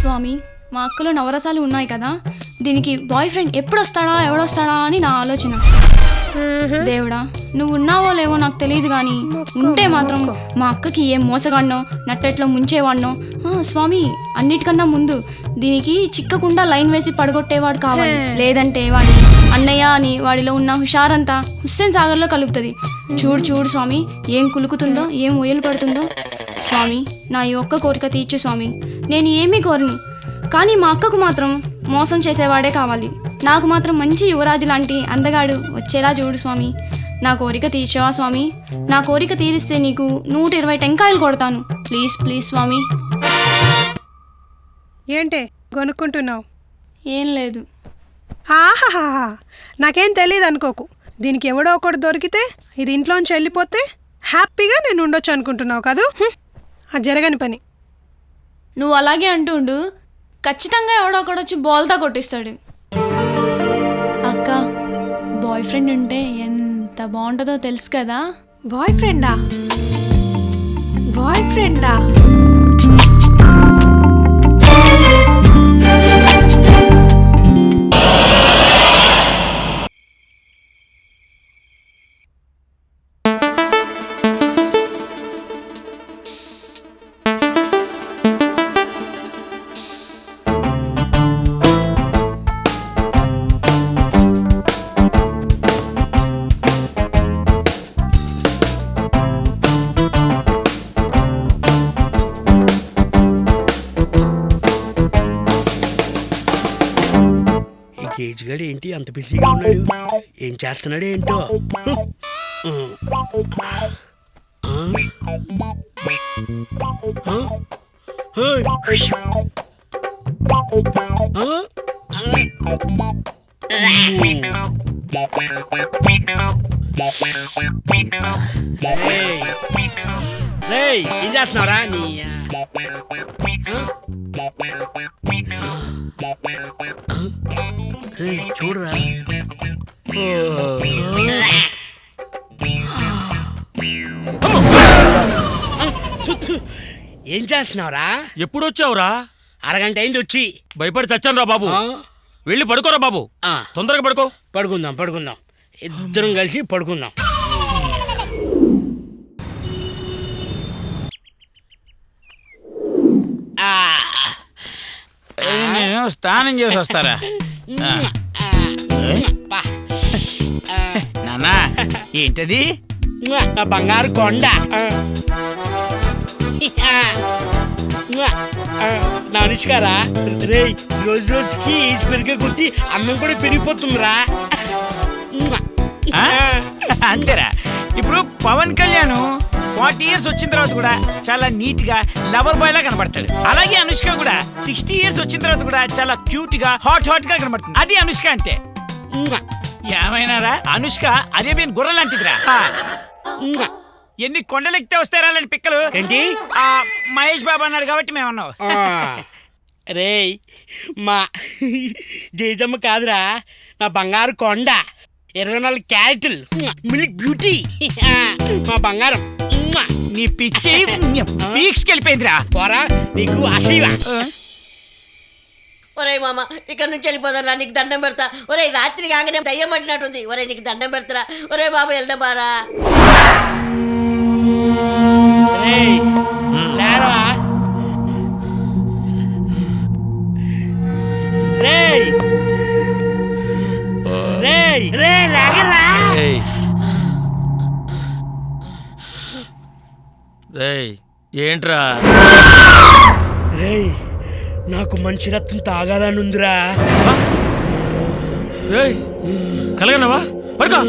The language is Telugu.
స్వామి, మా అక్కలో నవరసాలు ఉన్నాయి కదా, దీనికి బాయ్ ఫ్రెండ్ ఎప్పుడు వస్తాడా ఎవడొస్తాడా అని నా ఆలోచన. దేవుడా, నువ్వు ఉన్నావో లేవో నాకు తెలియదు కానీ ఉంటే మాత్రం మా అక్కకి ఏం మోసగాడినో నట్టెట్లో ముంచేవాడినో. స్వామి, అన్నిటికన్నా ముందు దీనికి చిక్కకుండా లైన్ వేసి పడగొట్టేవాడు కావాలి. లేదంటే వాడి అన్నయ్య అని వాడిలో ఉన్న హుషారంతా హుస్సేన్ సాగర్లో కలుపుతుంది. చూడు చూడు స్వామి, ఏం కులుకుతుందో, ఏం ఒయ్యలు పడుతుందో. స్వామి, నా ఈ ఒక్క కోరిక తీర్చు స్వామి. నేను ఏమీ కోరను, కానీ మా అక్కకు మాత్రం మోసం చేసేవాడే కావాలి. నాకు మాత్రం మంచి యువరాజు లాంటి అందగాడు వచ్చేలా చూడు స్వామి. నా కోరిక తీర్చవా స్వామి? నా కోరిక తీరిస్తే నీకు 120 టెంకాయలు కొడతాను. ప్లీజ్ ప్లీజ్ స్వామి. ఏంటే కొనుక్కుంటున్నావు? ఏం లేదు. ఆహాహా, నాకేం తెలియదు అనుకోకు. దీనికి ఎవడో ఒకటి దొరికితే ఇది ఇంట్లోంచి వెళ్ళిపోతే హ్యాపీగా నేను ఉండొచ్చు అనుకుంటున్నావు కాదు? అది జరగని పని. నువ్వు అలాగే అంటుండు, ఖచ్చితంగా ఎవడో ఒకడొచ్చి బోల్తా కొట్టిస్తాడు. అక్క, బాయ్ ఫ్రెండ్ ఉంటే ఎంత బాగుంటుందో తెలుసు కదా. బాయ్ ఫ్రెండా? బాయ్ ఫ్రెండా? కేజ్గాడు ఏంటి అంత బిజీగా ఉన్నాడు? ఏం చేస్తున్నాడు ఏంటో? ఏం చేస్తున్నారా నీ? చూడరా, ఏం చేస్తున్నావురా? ఎప్పుడు వచ్చావురా? అరగంట అయింది వచ్చి. భయపడి చచ్చాను రా బాబు. వెళ్ళి పడుకోరా బాబు. తొందరగా పడుకో. పడుకుందాం పడుకుందాం, ఇద్దరం కలిసి పడుకుందాం. నేను స్నానం చేసి వస్తారా నాన్నా? ఏంటది? నా బంగారు కొండ. నా అనుష్కారా రే, రోజు రోజుకి పెరిగే కొద్ది అన్నం కూడా పెరిగిపోతుందిరా. అంతేరా. ఇప్పుడు పవన్ కళ్యాణ్ 40 years వచ్చిన తర్వాత కూడా చాలా నీట్ గా లవర్ బాయ్ లా కనబడతాడు. అలాగే అనుష్క కూడా 60 years వచ్చిన తర్వాత కూడా చాలా క్యూట్ గా హాట్ గా కనబడుతుంది. అది అనుష్క అంటే. ఏమైనారా, అనుష్క అదే నేను గుర్ర లాంటిదిరా. ఎన్ని కొండలెక్కితే వస్తారా అలాంటి పిక్కలు? ఏంటి? మహేష్ బాబు అన్నాడు కాబట్టి మేము అన్నావు. రే, మా జేజమ్మ కాదురా, నా బంగారు కొండ. 24 క్యారెట్లు మిల్క్ బ్యూటీ మా బంగారం. నీ పిచ్చి పీక్స్కి వెళ్ళిపోయిందిరా. పోరా, నీకు అసీవా. ఒరే మామ, ఇక్కడ నుంచి వెళ్ళిపోతారా? నీకు దండం పెడతా. ఒరే, రాత్రి కాగానే దయ్యం పట్టినట్టుంది. ఒరే, నీకు దండం పెడతారా? ఒరే బాబు, వెళ్దా బారా. లేరా లేగరా. ఏంట్రా? నాకు మంచి రక్తం తాగాలనుందిరా. కలగనవా? పడుకో.